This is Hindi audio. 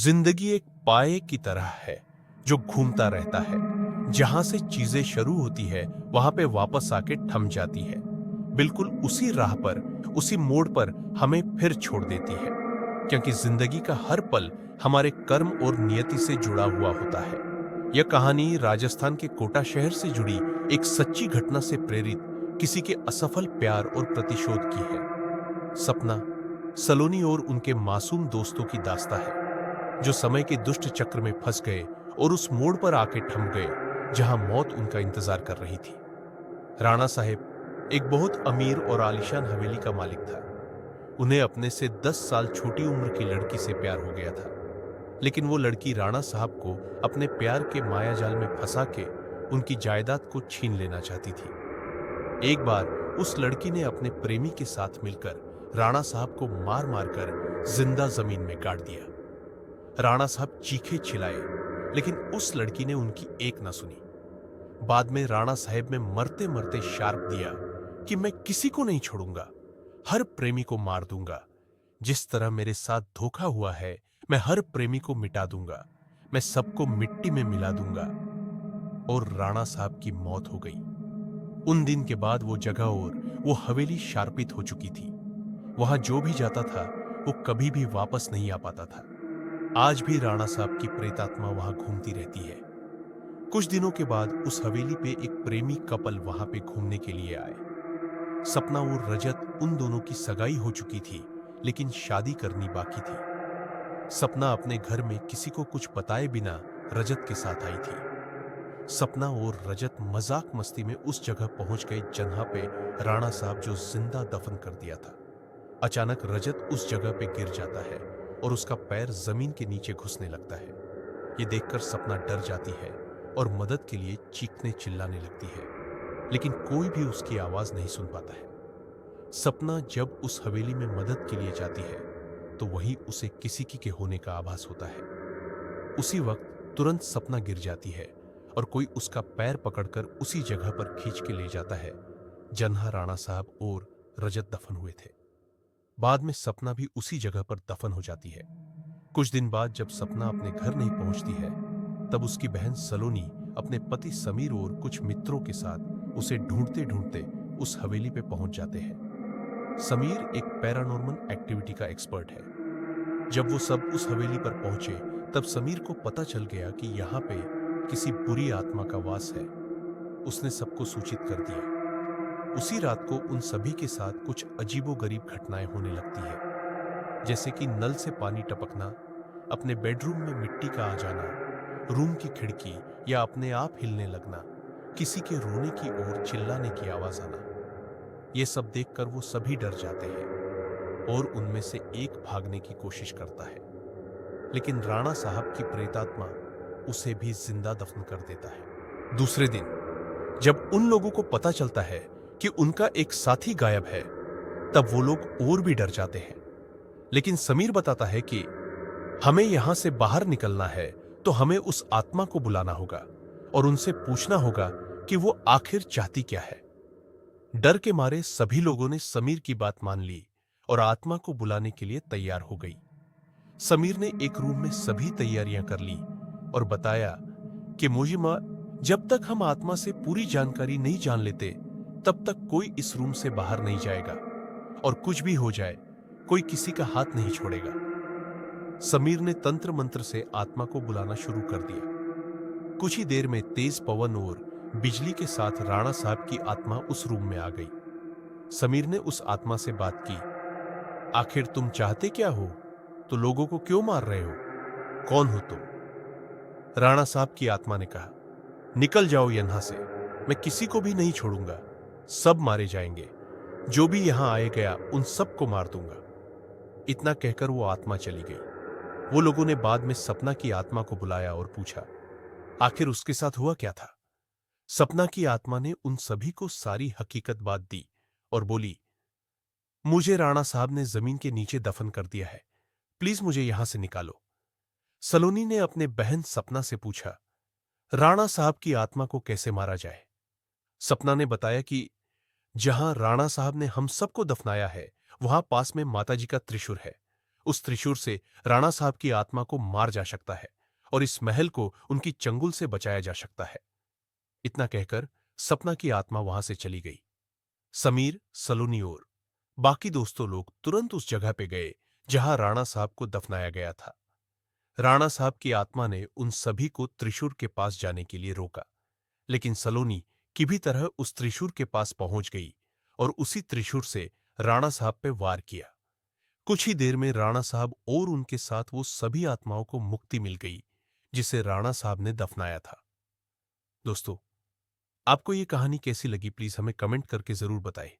जिंदगी एक पाए की तरह है जो घूमता रहता है। जहां से चीजें शुरू होती है वहां पे वापस आके थम जाती है। बिल्कुल उसी राह पर, उसी मोड़ पर हमें फिर छोड़ देती है, क्योंकि जिंदगी का हर पल हमारे कर्म और नियति से जुड़ा हुआ होता है। यह कहानी राजस्थान के कोटा शहर से जुड़ी एक सच्ची घटना से प्रेरित किसी के असफल प्यार और प्रतिशोध की है। सपना, सलोनी और उनके मासूम दोस्तों की दास्तां है, जो समय के दुष्ट चक्र में फंस गए और उस मोड़ पर आके थम गए जहां मौत उनका इंतजार कर रही थी। राणा साहेब एक बहुत अमीर और आलीशान हवेली का मालिक था। उन्हें अपने से 10 साल छोटी उम्र की लड़की से प्यार हो गया था, लेकिन वो लड़की राणा साहब को अपने प्यार के मायाजाल में फंसा के उनकी जायदाद को छीन लेना चाहती थी। एक बार उस लड़की ने अपने प्रेमी के साथ मिलकर राणा साहब को मार मार कर जिंदा जमीन में गाड़ दिया। राणा साहब चीखे चिल्लाए, लेकिन उस लड़की ने उनकी एक न सुनी। बाद में राणा साहब में मरते मरते शार्प दिया कि मैं किसी को नहीं छोड़ूंगा, हर प्रेमी को मार दूंगा। जिस तरह मेरे साथ धोखा हुआ है, मैं हर प्रेमी को मिटा दूंगा, मैं सबको मिट्टी में मिला दूंगा। और राणा साहब की मौत हो गई। उन दिन के बाद वो जगह और वो हवेली शार्पित हो चुकी थी। वहां जो भी जाता था वो कभी भी वापस नहीं आ पाता था। आज भी राणा साहब की प्रेतात्मा वहां घूमती रहती है। कुछ दिनों के बाद उस हवेली पे एक प्रेमी कपल वहां पे घूमने के लिए आए। सपना और रजत, उन दोनों की सगाई हो चुकी थी, लेकिन शादी करनी बाकी थी। सपना अपने घर में किसी को कुछ बताए बिना रजत के साथ आई थी। सपना और रजत मजाक मस्ती में उस जगह पहुंच गए जहां पे राणा साहब जो जिंदा दफन कर दिया था। अचानक रजत उस जगह पे गिर जाता है और उसका पैर जमीन के नीचे घुसने लगता है। ये देखकर सपना डर जाती है और मदद के लिए चीखने चिल्लाने लगती है, लेकिन कोई भी उसकी आवाज नहीं सुन पाता है। सपना जब उस हवेली में मदद के लिए जाती है तो वहीं उसे किसी के होने का आभास होता है। उसी वक्त तुरंत सपना गिर जाती है और कोई उसका पैर पकड़कर उसी जगह पर खींच के ले जाता है जहां राणा साहब और रजत दफन हुए थे। बाद में सपना भी उसी जगह पर दफन हो जाती है। कुछ दिन बाद जब सपना अपने घर नहीं पहुंचती है, तब उसकी बहन सलोनी अपने पति समीर और कुछ मित्रों के साथ उसे ढूंढते ढूंढते उस हवेली पे पहुंच जाते हैं। समीर एक पैरानॉर्मल एक्टिविटी का एक्सपर्ट है। जब वो सब उस हवेली पर पहुंचे, तब समीर को पता चल गया कि यहाँ पे किसी बुरी आत्मा का वास है। उसने सबको सूचित कर दिया। उसी रात को उन सभी के साथ कुछ अजीबोगरीब घटनाएं होने लगती है, जैसे कि नल से पानी टपकना, अपने बेडरूम में मिट्टी का आ जाना, रूम की खिड़की या अपने आप हिलने लगना, किसी के रोने की और चिल्लाने की आवाज आना। ये सब देखकर वो सभी डर जाते हैं और उनमें से एक भागने की कोशिश करता है, लेकिन राणा साहब की प्रेतात्मा उसे भी जिंदा दफन कर देता है। दूसरे दिन जब उन लोगों को पता चलता है कि उनका एक साथी गायब है, तब वो लोग और भी डर जाते हैं। लेकिन समीर बताता है कि हमें यहां से बाहर निकलना है तो हमें उस आत्मा को बुलाना होगा और उनसे पूछना होगा कि वो आखिर चाहती क्या है। डर के मारे सभी लोगों ने समीर की बात मान ली और आत्मा को बुलाने के लिए तैयार हो गई। समीर ने एक रूम में सभी तैयारियां कर ली और बताया कि मोजिमा, जब तक हम आत्मा से पूरी जानकारी नहीं जान लेते, तब तक कोई इस रूम से बाहर नहीं जाएगा और कुछ भी हो जाए, कोई किसी का हाथ नहीं छोड़ेगा। समीर ने तंत्र मंत्र से आत्मा को बुलाना शुरू कर दिया। कुछ ही देर में तेज पवन और बिजली के साथ राणा साहब की आत्मा उस रूम में आ गई। समीर ने उस आत्मा से बात की, आखिर तुम चाहते क्या हो? तो लोगों को क्यों मार रहे हो? कौन हो तुम? राणा साहब की आत्मा ने कहा, निकल जाओ यहां से, मैं किसी को भी नहीं छोड़ूंगा, सब मारे जाएंगे, जो भी यहां आए गया उन सबको मार दूंगा। इतना कहकर वो आत्मा चली गई। वो लोगों ने बाद में सपना की आत्मा को बुलाया और पूछा, आखिर उसके साथ हुआ क्या था? सपना की आत्मा ने उन सभी को सारी हकीकत बात दी और बोली, मुझे राणा साहब ने जमीन के नीचे दफन कर दिया है, प्लीज मुझे यहां से निकालो। सलोनी ने अपने बहन सपना से पूछा, राणा साहब की आत्मा को कैसे मारा जाए? सपना ने बताया कि जहां राणा साहब ने हम सबको दफनाया है, वहां पास में माताजी का त्रिशूल है, उस त्रिशूल से राणा साहब की आत्मा को मार जा सकता है और इस महल को उनकी चंगुल से बचाया जा सकता है। इतना कहकर सपना की आत्मा वहां से चली गई। समीर, सलोनी और बाकी दोस्तों लोग तुरंत उस जगह पे गए जहां राणा साहब को दफनाया गया था। राणा साहब की आत्मा ने उन सभी को त्रिशूल के पास जाने के लिए रोका, लेकिन सलोनी की भी तरह उस त्रिशूल के पास पहुंच गई और उसी त्रिशूल से राणा साहब पे वार किया। कुछ ही देर में राणा साहब और उनके साथ वो सभी आत्माओं को मुक्ति मिल गई जिसे राणा साहब ने दफनाया था। दोस्तों, आपको ये कहानी कैसी लगी प्लीज हमें कमेंट करके जरूर बताएं।